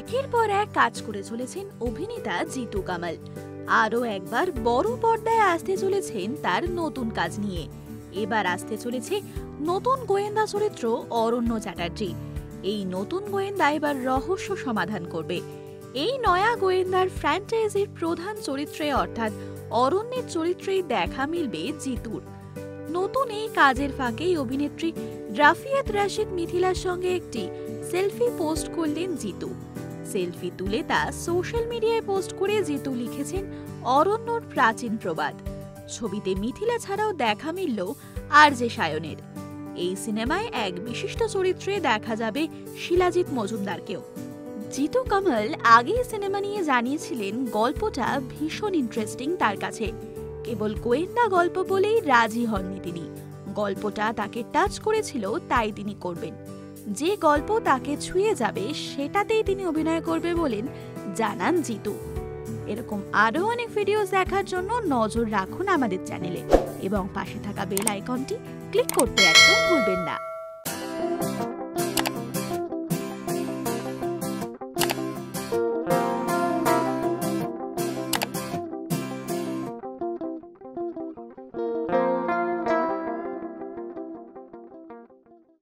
একের পর এক কাজ করে চলেছেন অভিনেতা জিতু কামাল। আরও একবার বড় পর্দায় আসতে চলেছেন তার নতুন কাজ নিয়ে। এবার আসতে চলেছে নতুন গোয়েন্দা চরিত্র অরণ্য চ্যাটার্জি। এই নতুন গোয়েন্দা এবার রহস্য সমাধান করবে। এই নয়া গোয়েন্দার ফ্র্যাঞ্চাইজির প্রধান চরিত্রে অর্থাৎ অরণ্যের চরিত্রেই দেখা মিলবে জিতুর। নতুন এই কাজের ফাঁকেই অভিনেত্রী রাফিয়াত রাশিদ মিথিলার সঙ্গে একটি সেলফি পোস্ট করলেন জিতু। সেলফি তুলে তা সোশ্যাল মিডিয়ায় পোস্ট করে জিতু লিখেছেন অরণ্যর প্রাচীন প্রবাদ। ছবিতে মিথিলা ছাড়াও দেখা মিলল আরজে সায়নের। এই সিনেমায় এক বিশিষ্ট চরিত্রে দেখা যাবে শিলাজিৎ মজুমদারকেও। জিতু কামাল আগেই সিনেমা নিয়ে জানিয়েছিলেন গল্পটা ভীষণ ইন্টারেস্টিং তার কাছে। কেবল গোয়েন্দা গল্প বলেই রাজি হননি তিনি। গল্পটা তাকে টাচ করেছিল, তাই তিনি করবেন। যে গল্প তাকে ছুঁয়ে যাবে সেটাতেই তিনি অভিনয় করবে বলেন জানান জিতু। এরকম আরও অনেক ভিডিওস দেখার জন্য নজর রাখুন আমাদের চ্যানেলে এবং পাশে থাকা বেল আইকনটি ক্লিক করতে একদম ভুলবেন না।